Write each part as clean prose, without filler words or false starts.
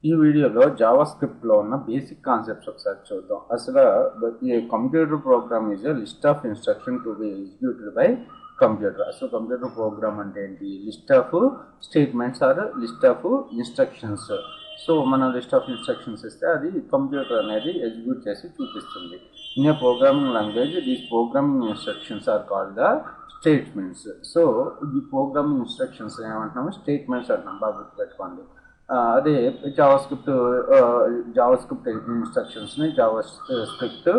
ఈ వీడియోలో జావా స్క్రిప్ట్లో ఉన్న బేసిక్ కాన్సెప్ట్స్ ఒకసారి చూద్దాం. అసలు ఈ computer program is a list of instruction to be executed by computer. అసలు కంప్యూటర్ ప్రోగ్రామ్ అంటే ఏంటి? List of statements or list of instructions. So మనం లిస్ట్ ఆఫ్ ఇన్స్ట్రక్షన్స్ ఇస్తే అది కంప్యూటర్ అనేది ఎగ్జిక్యూట్ చేసి చూపిస్తుంది. In a programming language these programming instructions are called the statements. So ఈ ప్రోగ్రామింగ్ ఇన్స్ట్రక్షన్స్ ఏమంటున్నాము? స్టేట్మెంట్స్ అంటున్నాం. బాగా గుర్తుపెట్టుకోండి. అదే జావా స్క్రిప్ట్ ఇన్స్ట్రక్షన్స్ని జావా స్క్రిప్ట్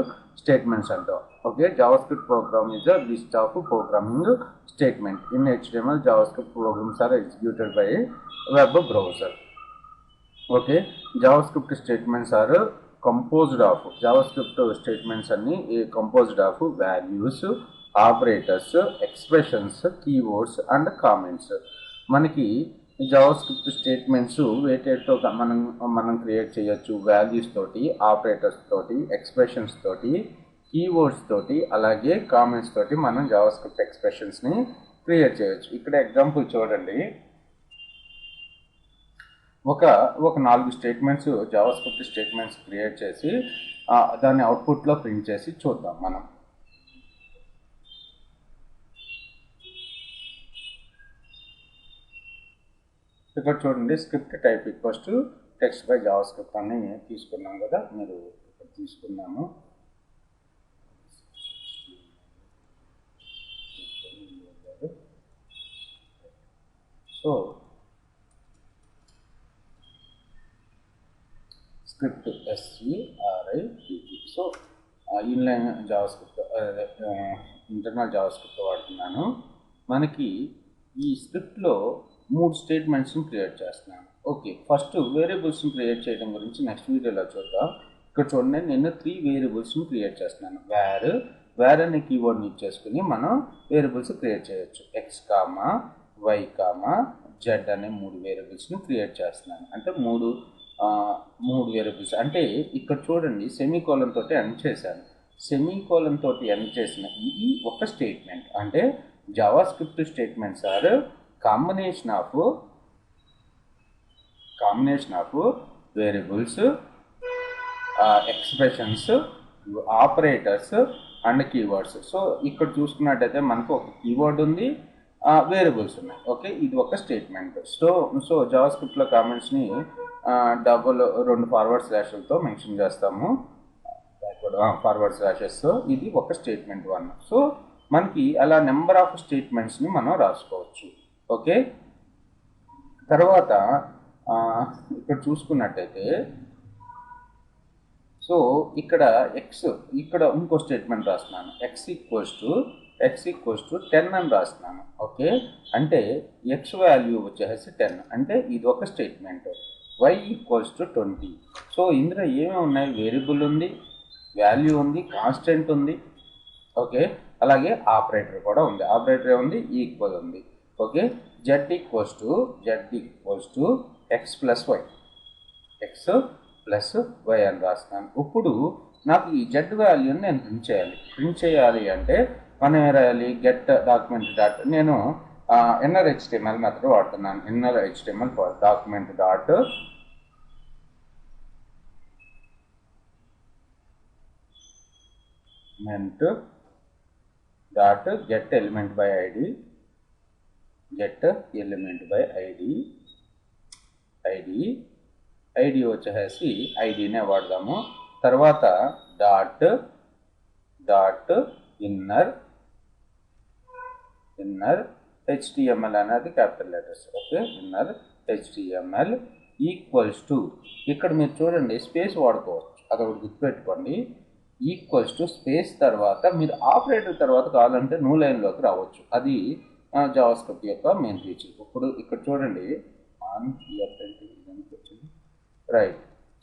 స్టేట్మెంట్స్ అంటాం. Okay, Java script program is a list of programming statement. In HTML JavaScript programs are executed by web browser. Okay, JavaScript statements are composed of JavaScript statements అన్ని composed of values, operators, expressions, keywords and comments. మనకి JavaScript statements వేటేట్తో మనం create చేయొచ్చు. Values తోటి, operators తోటి, expressions తోటి, keywords తోటి, అలాగే కామెంట్స్ తోటి మనం జావా స్క్రిప్ట్ ఎక్స్ప్రెషన్స్ని క్రియేట్ చేయొచ్చు. ఇక్కడ ఎగ్జాంపుల్ చూడండి. ఒక 4 statements Java script statements create చేసి దాన్ని అవుట్పుట్లో ప్రింట్ చేసి చూద్దాం మనం. ఇక్కడ చూడండి, script type equals to text by Java script అని తీసుకున్నాం కదా. మీరు ఇక్కడ తీసుకున్నాము. So script SCRIPT. So inline Java script, internal Java script వాడుతున్నాను. మనకి ఈ స్క్రిప్ట్లో 3 స్టేట్మెంట్స్ని క్రియేట్ చేస్తున్నాను. ఓకే, ఫస్ట్ వేరియబుల్స్ని క్రియేట్ చేయడం గురించి నెక్స్ట్ వీడియోలో చూద్దాం. ఇక్కడ చూడండి, నేను 3 వేరియబుల్స్ని క్రియేట్ చేస్తున్నాను. వేర్ అనే కీవర్డ్ని ఇచ్చేసుకుని మనం వేరియబుల్స్ క్రియేట్ చేయొచ్చు. X, Y, Z అనే 3 వేరియబుల్స్ని క్రియేట్ చేస్తున్నాను. అంటే మూడు వేరియబుల్స్. అంటే ఇక్కడ చూడండి, సెమీకోలన్ తోటి ఎండ్ చేశాను. సెమీకోలన్ తోటి ఎండ్ చేసిన ఇది ఒక స్టేట్మెంట్. అంటే JavaScript statements are combination of variables, expressions, operators and keywords. So ఇక్కడ చూసుకున్నట్టయితే మనకు ఒక కీవర్డ్ ఉంది, వేరియబుల్స్ ఉన్నాయి. ఓకే, ఇది ఒక స్టేట్మెంట్. సో జావా స్క్రిప్ట్లో కామెంట్స్ని 2 ఫార్వర్డ్ స్లాష్లతో మెన్షన్ చేస్తాము. Forward slashes. ఇది ఒక స్టేట్మెంట్ 1. సో మనకి అలా నెంబర్ ఆఫ్ స్టేట్మెంట్స్ని మనం రాసుకోవచ్చు. ఓకే, తర్వాత ఇక్కడ చూసుకున్నట్టయితే సో ఇక్కడ ఇక్కడ ఇంకో స్టేట్మెంట్ రాస్తున్నాను. X ఈక్వల్స్ టు 10 అని రాస్తున్నాను. ఓకే, అంటే X వాల్యూ వచ్చేసి 10. అంటే ఇది ఒక statement. Y equals to 20. So ఇందులో ఏమేమి ఉన్నాయి? వేరియబుల్ ఉంది, వాల్యూ ఉంది, కాన్స్టెంట్ ఉంది. ఓకే, అలాగే ఆపరేటర్ కూడా ఉంది. ఆపరేటర్ ఉంది, ఈక్వల్ ఉంది. Okay, Z equals to X plus Y అని రాస్తున్నాను. ఇప్పుడు నాకు ఈ Z వాల్యూని నేను ప్రింట్ చేయాలి అంటే మనం ఏం రాయాలి? గెట్ డాక్యుమెంట్ డాట్, నేను ఇన్నర్ HTML మెథడ్ వాడుతున్నాను. Inner HTML document dot get element by ID వచ్చేసి ఐడినే వాడదాము. తర్వాత డాట్ ఇన్నర్ HTML అనేది capital letters. Okay, inner HTML equals to, ఇక్కడ మీరు చూడండి స్పేస్ వాడుకోవచ్చు, అదొకటి గుర్తుపెట్టుకోండి. ఈక్వల్స్ టు స్పేస్ తర్వాత మీరు ఆపరేటర్ తర్వాత కావాలంటే న్యూ లైన్లోకి రావచ్చు. అది జావా స్క్రిప్ట్ యొక్క మెయిన్ ఫీచర్. ఇప్పుడు ఇక్కడ చూడండి, రైట్.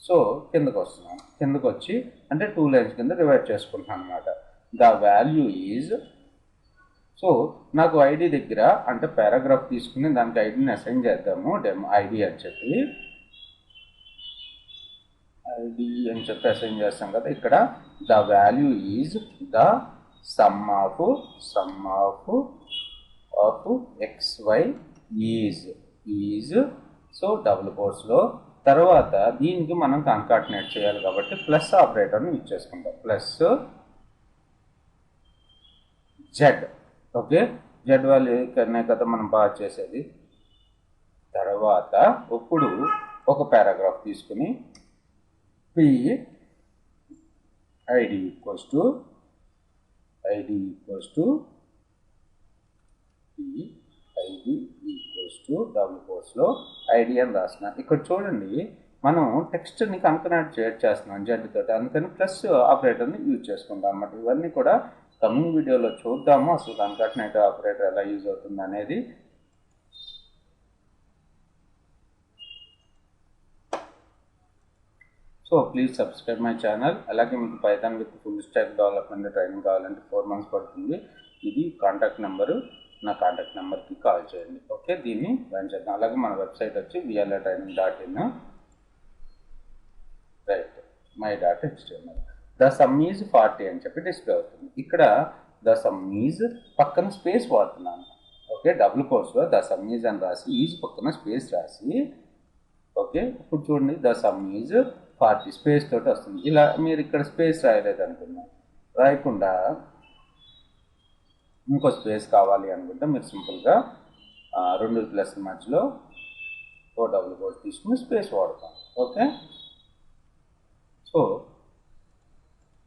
సో కిందకు వస్తున్నాను. కిందకు వచ్చి అంటే 2 లైన్స్ కింద డివైడ్ చేసుకుంటున్నాను అనమాట. ద వాల్యూ ఈజ్, సో నాకు ఐడి దగ్గర అంటే పారాగ్రాఫ్ తీసుకుని దానికి ఐడిని అసైన్ చేద్దాము. ఐడి అని చెప్పి అసైన్ చేస్తాం కదా. ఇక్కడ the value is the sum of XY is. So double కోట్స్లో తర్వాత దీనికి మనం కాన్కాటినేట్ చేయాలి కాబట్టి ప్లస్ ఆపరేటర్ని యూజ్ చేసుకుంటాం. Plus Z. Okay, Z value కన్నా కదా మనం పాస్ చేసేది. తర్వాత ఇప్పుడు ఒక పారాగ్రాఫ్ తీసుకుని P ID equals to P ID equals to double కోట్స్లో ఐడి అని రాసిన. ఇక్కడ చూడండి, మనం టెక్స్ట్ని కన్కనెక్ట్ చేస్తున్నాం జెడ్ తోటి, అందుకని ప్లస్ ఆపరేటర్ని యూజ్ చేసుకుంటాం అన్నమాట. ఇవన్నీ కూడా కమింగ్ వీడియోలో చూద్దాము, అసలు కన్కాటినేట్ ఆపరేటర్ ఎలా యూజ్ అవుతుంది అనేది. So please subscribe my channel. అలాగే మీకు Python with full stack development training కావాలంటే 4 months పడుతుంది. ఇది కాంటాక్ట్ నెంబరు, నా కాంటాక్ట్ నెంబర్కి కాల్ చేయండి. ఓకే, దీన్ని రన్ చేద్దాం. అలాగే మన వెబ్సైట్ వచ్చి vlatraining.in, right, my.html. The sum is 40 అని చెప్పి డిస్ప్లే అవుతుంది. ఇక్కడ ద సమ్ ఈజ్ పక్కన స్పేస్ వాడుతున్నాను. ఓకే, డబుల్ కోర్స్లో ద సమ్ ఈజ్ అని రాసి ఈజ్ పక్కన స్పేస్ రాసి, ఓకే, ఇప్పుడు చూడండి ద సమ్ ఈజ్ 40 స్పేస్ తోటి వస్తుంది. ఇలా మీరు ఇక్కడ స్పేస్ రాయలేదు అనుకున్నా, రాయకుండా ఇంకో స్పేస్ కావాలి అనుకుంటే మీరు సింపుల్గా 2 ప్లస్ మధ్యలో ఓ డబుల్ కోట్ తీసుకుని స్పేస్ వాడతాం. ఓకే, సో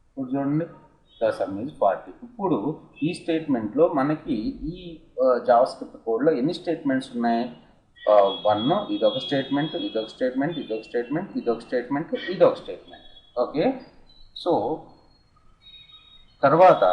ఇప్పుడు చూడండి ద సమ్ ఈజ్ 40. ఇప్పుడు ఈ స్టేట్మెంట్లో మనకి ఈ జావాస్క్రిప్ట్ కోడ్లో ఎన్ని స్టేట్మెంట్స్ ఉన్నాయి? 1, ఇదొక స్టేట్మెంట్, ఇదొక స్టేట్మెంట్, ఇదొక స్టేట్మెంట్, ఇదొక స్టేట్మెంట్, ఇదొక స్టేట్మెంట్. ఓకే, సో తర్వాత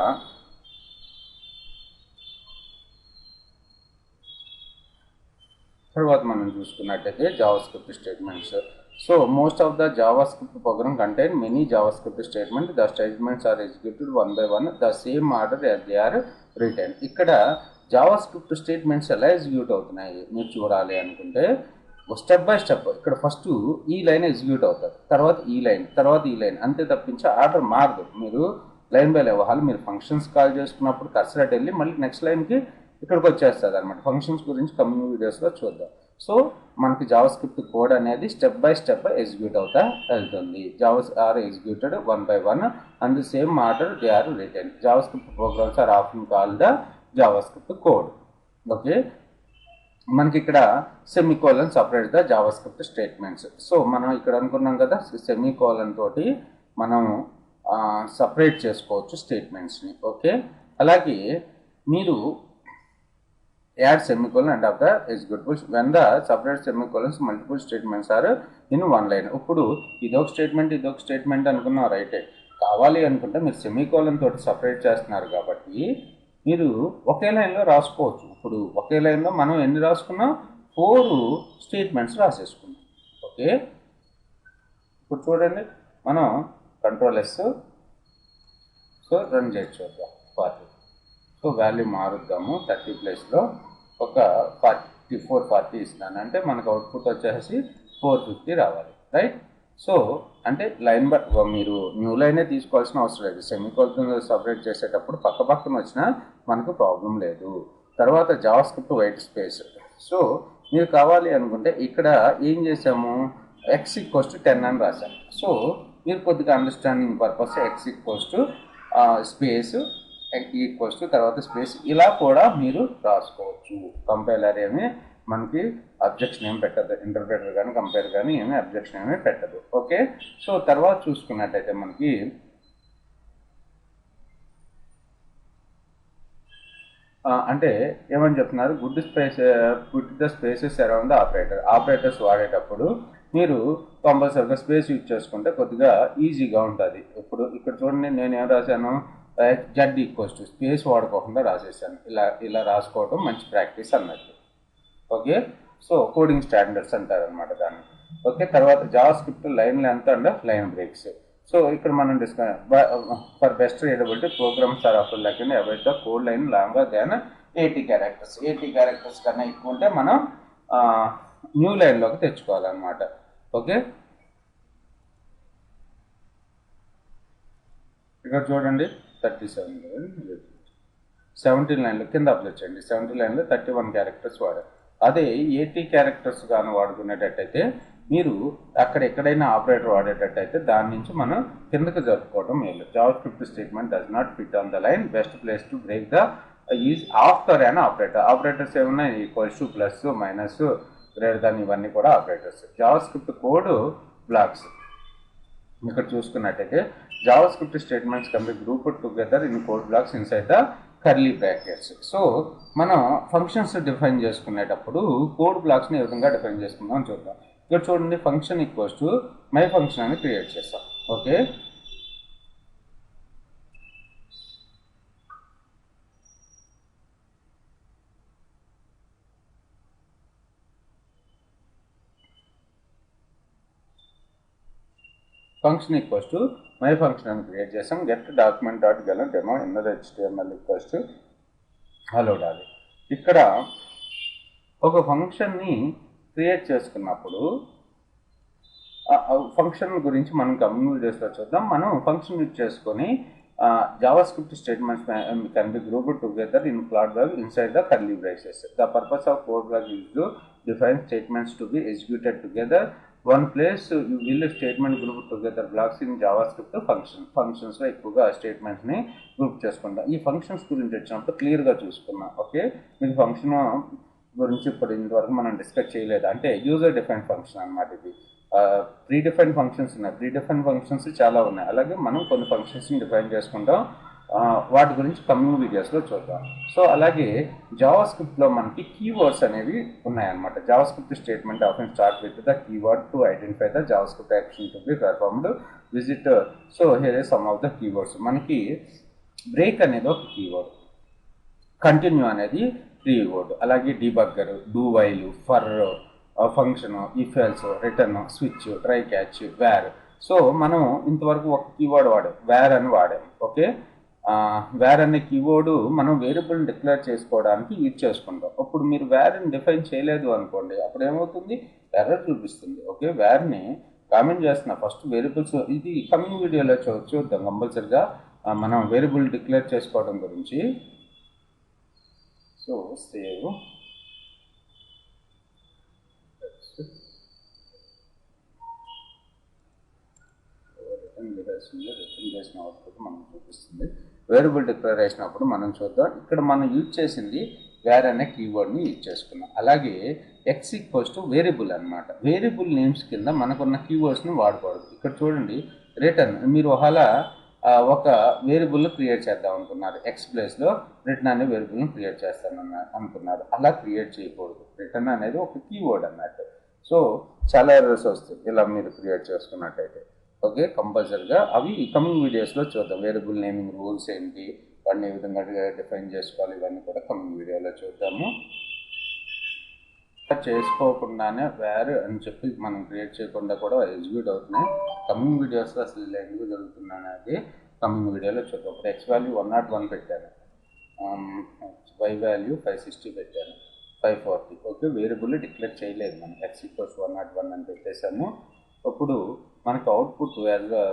మనం చూసుకున్నట్టయితే JavaScript statements. So most of the JavaScript program contain many JavaScript statement. The statements are executed 1 by 1 the same order as they are return. ఇక్కడ JavaScript statements ఎలా execute అవుతున్నాయి మీరు చూడాలి అనుకుంటే స్టెప్ బై స్టెప్ ఇక్కడ ఫస్ట్ ఈ line execute అవుతుంది, తర్వాత ఈ లైన్, తర్వాత ఈ లైన్, అంతే తప్పించి ఆర్డర్ మారదు. మీరు లైన్ బై లైన్ వాళ్ళు మీరు ఫంక్షన్స్ కాల్ చేసుకున్నప్పుడు కర్సర్ వెళ్ళి మళ్ళీ నెక్స్ట్ లైన్కి ఇక్కడికి వచ్చేస్తుంది అనమాట. ఫంక్షన్స్ గురించి కమ్యూనిటీ వీడియోస్లో చూద్దాం. సో మనకి జావాస్క్రిప్ట్ కోడ్ అనేది స్టెప్ బై స్టెప్ ఎగ్జిక్యూట్ అవుతా వెళ్తుంది. జావాస్ are executed 1 by 1 and the same order they are return. JavaScript programs are often called the JavaScript code. Okay, మనకి ఇక్కడ semicolon separate the JavaScript statements. So మనం ఇక్కడ అనుకున్నాం కదా, సెమీకోలన్ తోటి మనం సపరేట్ చేసుకోవచ్చు స్టేట్మెంట్స్ని. ఓకే, అలాగే మీరు add semicolon and of the executables when the separate semicolons multiple statements are in 1 line. ఇప్పుడు ఇదొక స్టేట్మెంట్ అనుకున్నాం, రైటే. కావాలి అనుకుంటే మీరు సెమీకోలన్ తోటి సపరేట్ చేస్తున్నారు కాబట్టి మీరు ఒకే లైన్లో రాసుకోవచ్చు. ఇప్పుడు ఒకే లైన్లో మనం ఎన్ని రాసుకున్నాం? 4 స్టేట్మెంట్స్ రాసేసుకున్నాం. ఓకే, ఇప్పుడు చూడండి మనం Ctrl+S, సో రన్ చేసి చూద్దాం. 40. సో వాల్యూ మారుద్దాము, 30 ప్లేస్లో ఒక 40 ఇస్తున్నాను అంటే మనకు అవుట్పుట్ వచ్చేసి 450 రావాలి, రైట్. సో అంటే లైన్ బై మీరు న్యూ లైనే తీసుకోవాల్సిన అవసరం లేదు. సెమీకోలన్ సపరేట్ చేసేటప్పుడు పక్క పక్కన వచ్చినా మనకు ప్రాబ్లం లేదు. తర్వాత జావాస్క్రిప్ట్ వైట్ స్పేస్. సో మీరు కావాలి అనుకుంటే ఇక్కడ ఏం చేసాము, x = 10 అని రాశాను. సో మీరు కొద్దిగా understanding purpose x = space equals to తర్వాత స్పేస్ ఇలా కూడా మీరు రాసుకోవచ్చు. కంపైలర్ ఏమి మనకి అబ్జెక్షన్ ఏమి పెట్టదు, ఇంటర్ప్రెటర్ కానీ కంపైలర్ కానీ ఏమి అబ్జెక్షన్ ఏమి పెట్టదు. ఓకే, సో తర్వాత చూసుకున్నట్టయితే మనకి అంటే ఏమని చెప్తున్నారు, put the spaces around the operators వాడేటప్పుడు మీరు కంపల్సరీగా స్పేస్ యూజ్ చేసుకుంటే కొద్దిగా ఈజీగా ఉంటుంది. ఇప్పుడు ఇక్కడ చూడండి నేను ఏం రాశాను, z స్పేస్ వాడుకోకుండా రాసేసాను. ఇలా రాసుకోవడం మంచి ప్రాక్టీస్ అన్నట్టు. ఓకే, సో కోడింగ్ స్టాండర్డ్స్ అంటారు అనమాట దాన్ని. ఓకే, తర్వాత JavaScript line length and line breaks. So ఇక్కడ మనం for best readability programs are off like about the code line longer than 80 characters. 80 characters కన్నా ఎక్కువ ఉంటే మనం న్యూ లైన్లోకి తెచ్చుకోవాలన్నమాట. ఓకే, ఇక్కడ చూడండి 37 17 లైన్లు కింద అప్లై చేయండి. 17 లైన్లో 31 characters వాడారు. అదే 80 characters కానీ వాడుకునేటట్టయితే మీరు అక్కడ ఎక్కడైనా ఆపరేటర్ వాడేటట్టయితే దాని నుంచి మనం కిందకి జరుపుకోవడం మేలు. JavaScript statement does not fit on the line, best place to break the is after an operator. Operators ఏమున్నాయి, equals to, plus, minus, greater than, ఇవన్నీ కూడా ఆపరేటర్స్. జావాస్క్రిప్ట్ కోడ్ బ్లాక్స్ ఇక్కడ చూసుకున్నట్టయితే JavaScript statements can be grouped together in code blocks inside the curly brackets. So మనం functions define చేసుకునేటప్పుడు code బ్లాక్స్ని ఏ విధంగా డిఫైన్ చేసుకుందాం చూద్దాం. ఇక్కడ చూడండి, function equals to my function అని క్రియేట్ చేస్తాం. Okay, function equals to my function అని క్రియేట్ చేసాం. గెట్ డాక్యుమెంట్ డాట్ గెలెట్ demo inner HTML equals to hello Dolly. ఇక్కడ ఒక ఫంక్షన్ని క్రియేట్ చేసుకున్నప్పుడు ఫంక్షన్ గురించి మనం కమ్యూనికేట్ చేస్తూ చూద్దాం. మనం ఫంక్షన్ యూజ్ చేసుకొని JavaScript statements can be grouped together in code block inside the curly braces. The purpose of code block is to define statements to be executed together one place. You will statement group together blocks in JavaScript ఫంక్షన్స్లో ఎక్కువగా స్టేట్మెంట్స్ని group చేసుకుంటాం. ఈ functions గురించి వచ్చినప్పుడు క్లియర్గా చూసుకున్నాం. Okay, మీకు function గురించి ఇప్పుడు ఇంతవరకు మనం డిస్కస్ చేయలేదు. అంటే యూజర్ డిఫైన్ ఫంక్షన్ అన్నమాట ఇది. ప్రీ డిఫైన్ ఫంక్షన్స్ ఉన్నాయి, ప్రీ డిఫైన్ ఫంక్షన్స్ చాలా ఉన్నాయి. అలాగే మనం కొన్ని ఫంక్షన్స్ని డిఫైన్ చేసుకుంటాం, వాటి గురించి కమింగ్ వీడియోస్లో చూద్దాం. సో అలాగే జావాస్క్రిప్ట్లో మనకి కీవర్డ్స్ అనేవి ఉన్నాయన్నమాట. JavaScript statement often start with the keyword to identify the JavaScript action to be performed visit. So here is some of the keywords. మనకి బ్రేక్ అనేది ఒక కీవర్డ్, కంటిన్యూ అనేది కీవర్డ్, అలాగే debugger, do while, for, function, if else, return, switch, try catch, var. So మనం ఇంతవరకు ఒక keyword వాడాం, var అని వాడాం. ఓకే, వేర్ అనే కీవర్డ్ మనం వేరియబుల్ డిక్లేర్ చేసుకోవడానికి యూజ్ చేసుకుంటాం. అప్పుడు మీరు వేర్ని డిఫైన్ చేయలేదు అనుకోండి, అప్పుడు ఏమవుతుంది, ఎర్రర్ చూపిస్తుంది. ఓకే, వేర్ని కామెంట్ చేస్తున్నా ఫస్ట్ వేరియబుల్స్, ఇది కమింగ్ వీడియోలో చూద్దాం కంపల్సరిగా మనం వేరియబుల్ డిక్లేర్ చేసుకోవడం గురించి. సో సేవ్ రిటర్న్ చేసిన అవుట్పుట్ మనం చూపిస్తుంది. వేరియబుల్ డిక్లరేషన్ అప్పుడు మనం చూద్దాం. ఇక్కడ మనం యూజ్ చేసింది వేర్ అనే కీవర్డ్ని యూజ్ చేసుకున్నాం. అలాగే ఎక్స్ ఈక్వల్స్ టు వేరియబుల్ అనమాట. వేరియబుల్ నేమ్స్ కింద మనకున్న కీవర్డ్స్ని వాడకూడదు. ఇక్కడ చూడండి, రిటర్న్, మీరు ఒకలా ఒక వేరియబుల్ క్రియేట్ చేద్దాం అనుకున్నారు, ఎక్స్ ప్లేస్లో రిటర్న్ అనే వేరియబుల్ని క్రియేట్ చేస్తాను అనుకున్నారు. అలా క్రియేట్ చేయకూడదు. రిటర్న్ అనేది ఒక కీవర్డ్ అన్నట్టు. సో చాలా ఎర్రర్స్ వస్తాయి ఇలా మీరు క్రియేట్ చేసుకున్నట్టయితే. ఓకే, కంపల్సరీగా అవి కమింగ్ వీడియోస్లో చూద్దాం. వేరియబుల్ నేమింగ్ రూల్స్ ఏంటి, వాటిని ఏ విధంగా డిఫైన్ చేసుకోవాలి, ఇవన్నీ కూడా కమింగ్ వీడియోలో చూద్దాము. చేసుకోకుండానే వేర్ అని చెప్పి మనం క్రియేట్ చేయకుండా కూడా ఎగ్జిక్యూట్ అవుతున్నాయి. కమింగ్ వీడియోస్లో అసలు ఇలా ఎందుకు జరుగుతున్నాను అది కమింగ్ వీడియోలో చూద్దాం. ఇప్పుడు ఎక్స్ వాల్యూ 101 పెట్టాను, వై వాల్యూ 560 పెట్టాను, 540. ఓకే, వేరియబుల్ డిక్లేర్ చేయలేదు మనం, ఎక్స్ ఈక్వల్స్ 101 అని పెట్టేశాము. అప్పుడు మనకు అవుట్పుట్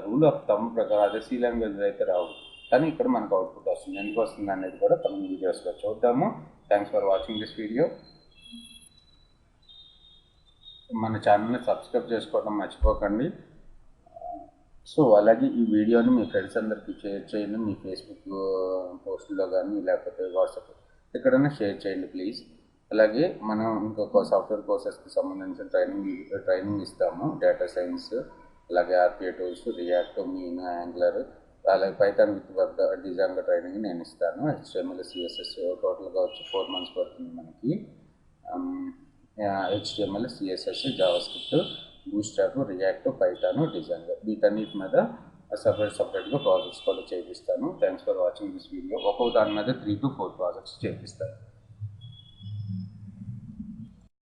రూల్ ఆఫ్ థంబ్ ప్రకారం అదే సి లాంగ్వేజ్ అయితే రావు, కానీ ఇక్కడ మనకు అవుట్పుట్ వస్తుంది. ఎందుకు వస్తుంది అనేది కూడా కమింగ్ వీడియోస్లో చూద్దాము. Thanks for watching this video. మన ఛానల్ని సబ్స్క్రైబ్ చేసుకోవడం మర్చిపోకండి. సో అలాగే ఈ వీడియోని మీ ఫ్రెండ్స్ అందరికీ షేర్ చేయండి, మీ ఫేస్బుక్ పోస్టుల్లో కానీ లేకపోతే వాట్సాప్ ఎక్కడైనా షేర్ చేయండి ప్లీజ్. అలాగే మనం ఇంకొక సాఫ్ట్వేర్ కోర్సెస్కి సంబంధించిన ట్రైనింగ్ ఇస్తాము. డేటా సైన్స్, అలాగే RPA tools, react, mean, angler, అలాగే పైథాన్ విత్ వెబ్ డిజైన్ల ట్రైనింగ్ నేను ఇస్తాను. HTML, CSS టోటల్గా వచ్చి 4 months పడుతుంది మనకి. HTML, CSS, JavaScript, bootstrap, react, Python, design, వీటన్నిటి మీద సపరేట్గా ప్రాజెక్ట్స్ కూడా చేపిస్తాను. Thanks for watching this video. ఒక్కొక్క దాని మీద 3 to 4 ప్రాజెక్ట్స్ చేపిస్తాను.